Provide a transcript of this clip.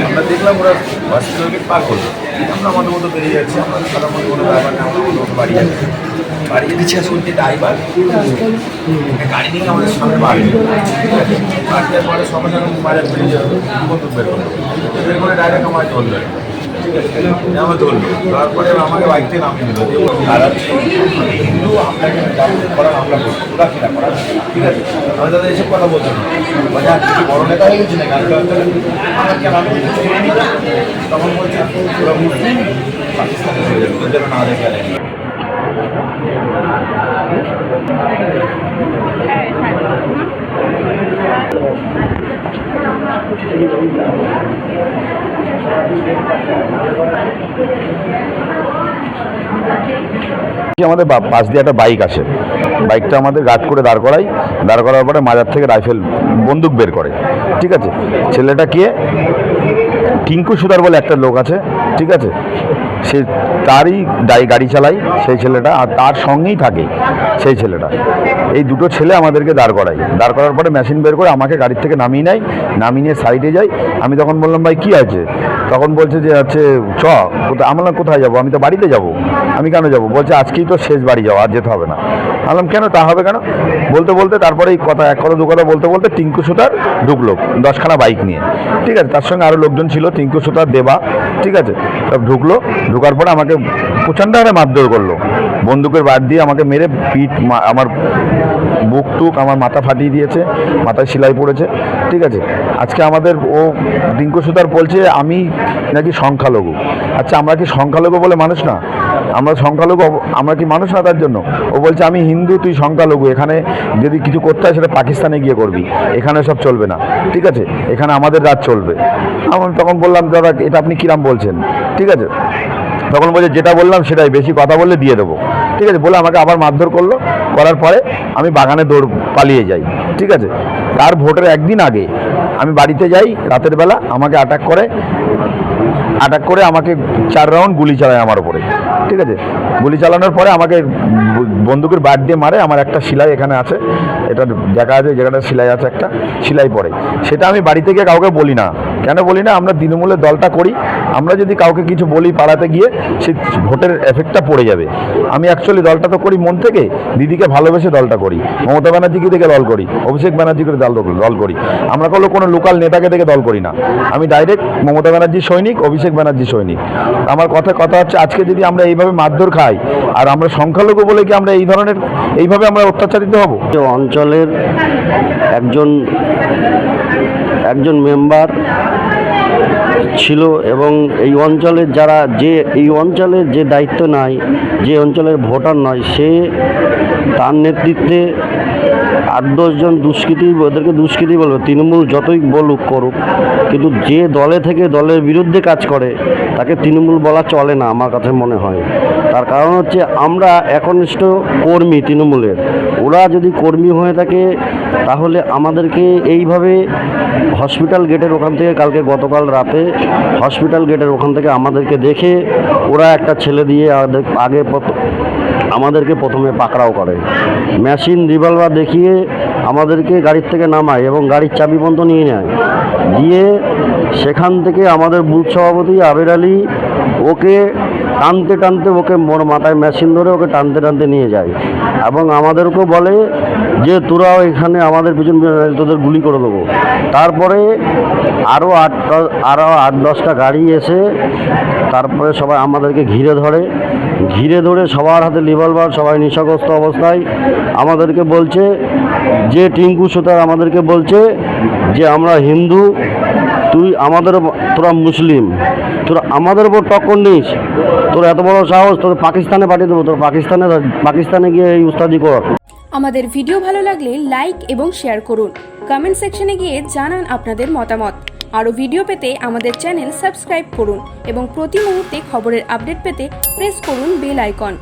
আমরা দেখলাম ওরা হসপিটাল গেট পার করলো, আমরা আমাদের মতো বেরিয়ে যাচ্ছি, আমরা সাধারণ মতো কোনো ব্যাপার না, আমরা কোনো মতো বাড়ি যাচ্ছি। বাড়ি যেতে শুনছি ড্রাইভার গাড়ি নিয়ে আমাদের সামনে বাড়ি, ঠিক আছে, বাড়ি যাওয়ার পরে সঙ্গে সঙ্গে বাজার বেরিয়ে যাবে, বন্দুক বের করলো, বের করে ডাইরেক্ট আমার ধরলো, ঠিক আছে, আমার ধরলো, তারপরে আমাকে বাইক থেকে নামিয়ে দিল, তারা হিন্দু আপনাকে করার হামলা করছে, ওরা কিনা করা, ঠিক আছে, আমি তাদের এসব কথা বলতে না, কিছু বড় নেতা হয়ে গেছি না গান অঞ্চলে, আমার কেন আমি তখন বলছি ওরা মুসলিম পাকিস্তানে হয়ে যাবে, ওদের যেন না দেখে আর আমাদের পাশ দিয়ে একটা বাইক আসে, বাইকটা আমাদের গার্ড করে দাঁড় করাই, দাঁড় করার পরে মাজার থেকে রাইফেল বন্দুক বের করে, ঠিক আছে। ছেলেটা কে টিঙ্কু সুতার বলে একটা লোক আছে, ঠিক আছে, সে তারই গাড়ি চালায় সেই ছেলেটা, আর তার সঙ্গেই থাকে সেই ছেলেটা। এই দুটো ছেলে আমাদেরকে দাঁড় করায়, দাঁড় করার পরে মেশিন বের করে আমাকে গাড়ির থেকে নামিয়ে নেয়, নামিয়ে নিয়ে সাইডে যাই। আমি তখন বললাম ভাই কী আছে, তখন বলছে যে হচ্ছে চ কোথায়, আমরা কোথায় যাবো, আমি তো বাড়িতে যাব। আমি কেন যাব, বলছে আজকেই তো শেষ বাড়ি যাওয়া, আর যেতে হবে না। বললাম কেন, তা হবে কেন, বলতে বলতে তারপরে এই কথা এক কথা দু কথা বলতে বলতে টিঙ্কু সুতার ঢুকলো 10খানা বাইক নিয়ে, ঠিক আছে, তার সঙ্গে আরও লোকজন ছিল, টিঙ্কু সুতার, দেবা, ঠিক আছে, সব ঢুকলো। ঢোকার পরে আমাকে প্রচণ্ড হারে মারধর করলো, বন্দুকের বাদ দিয়ে আমাকে মেরে পিঠ, আমার বুক টুক, আমার মাথা ফাটিয়ে দিয়েছে, মাথায় সেলাই পড়েছে, ঠিক আছে। আজকে আমাদের ও টিঙ্কু সুতার বলছে আমি নাকি সংখ্যালঘু। আচ্ছা আমরা কি সংখ্যালঘু বলে মানুষ না? আমরা সংখ্যালঘু, আমরা কি মানুষ না তার জন্য? ও বলছে আমি হিন্দু, তুই সংখ্যালঘু, এখানে যদি কিছু করতে হয় সেটা পাকিস্তানে গিয়ে করবি, এখানে সব চলবে না, ঠিক আছে, এখানে আমাদের রাজ চলবে। আমি তখন বললাম দাদা এটা আপনি কিরাম বলছেন, ঠিক আছে। তখন বলছে যেটা বললাম সেটাই, বেশি কথা বললে দিয়ে দেবো, ঠিক আছে, বলে আমাকে আবার মারধর করলো। করার পরে আমি বাগানে পালিয়ে যাই, ঠিক আছে। তার ভোটের একদিন আগে আমি বাড়িতে যাই রাতের বেলা, আমাকে অ্যাটাক করে আমাকে 4 রাউন্ড গুলি চালায় আমার উপরে, ঠিক আছে। গুলি চালানোর পরে আমাকে বন্দুকের বাট দিয়ে মারে, আমার একটা সেলাই এখানে আছে, এটা দেখা আছে, যেখানে সেলাই আছে একটা সেলাই পড়ে, সেটা আমি বাড়ি থেকে কাউকে বলি না। কেন বলি না, আমরা তৃণমূলের দলটা করি, আমরা যদি কাউকে কিছু বলি পাড়াতে গিয়ে সেই ভোটের এফেক্টটা পড়ে যাবে। আমি অ্যাকচুয়ালি দলটা তো করি মন থেকে, দিদিকে ভালোবেসে দলটা করি, মমতা ব্যানার্জিকে দেখে দল করি, অভিষেক ব্যানার্জিকে দল করি, আমরা কোনো লোকাল নেতাকে দেখে দল করি না। আমি ডাইরেক্ট মমতা ব্যানার্জির সৈনিক, অভিষেক ব্যানার্জির সৈনিক। আমার কথা হচ্ছে আজকে যদি আমরা এইভাবে মারধর খাই, আর আমরা সংখ্যালঘু বলে কি আমরা এইভাবে আমরা অত্যাচারিত হব? অঞ্চলের একজন মেম্বার ছিল এবং এই অঞ্চলের এই অঞ্চলের যে দায়িত্ব নাই, যে অঞ্চলের ভোটার নয়, সে তার নেতৃত্বে 8-10 জন দুষ্কৃতী, ওদেরকে দুষ্কৃতী বলবে, তৃণমূল যতই বলুক করুক, কিন্তু যে দলে থেকে দলের বিরুদ্ধে কাজ করে তাকে তৃণমূল বলা চলে না আমার কাছে মনে হয়। তার কারণ হচ্ছে আমরা একনিষ্ঠ কর্মী তৃণমূলের, ওরা যদি কর্মী হয়ে থাকে তাহলে আমাদেরকে এইভাবে হসপিটাল গেটের ওখান থেকে, গতকাল রাতে হসপিটাল গেটের ওখান থেকে আমাদেরকে দেখে ওরা একটা ছেলে দিয়ে আমাদেরকে প্রথমে পাকড়াও করে, মেশিন রিভলভার দেখিয়ে আমাদেরকে গাড়ির থেকে নামায় এবং গাড়ির চাবি বন্ধ নিয়ে নেয়, দিয়ে সেখান থেকে আমাদের বুথ সভাপতি আবির আলী ওকে টানতে ওকে মাথায় মেশিন ধরে ওকে টানতে নিয়ে যায় এবং আমাদেরকেও বলে যে তোরাও এখানে আমাদের পিছন তোদের গুলি করে দেবো। তারপরে আরও 8-10টা গাড়ি এসে তারপরে সবাই আমাদেরকে ঘিরে ধরে সবার হাতে রিভলভার, সবাই নেশাগ্রস্ত অবস্থায় আমাদেরকে বলছে যে টিঙ্কু সুতার আমাদেরকে বলছে যে আমরা হিন্দু, তোরা মুসলিম, তোরা আমাদের উপর টক্কর নিস, তোর এত বড় সাহস, তোর পাকিস্তানে পাঠিয়ে দেবো, তোর পাকিস্তানে গিয়ে এই উস্তাদি কর। আমাদের ভিডিও ভালো লাগলে লাইক এবং শেয়ার করুন, কমেন্ট সেকশনে গিয়ে জানান আপনাদের মতামত। আরও ভিডিও পেতে আমাদের চ্যানেল সাবস্ক্রাইব করুন এবং প্রতি মুহূর্তে খবরের আপডেট পেতে প্রেস করুন বেল আইকন।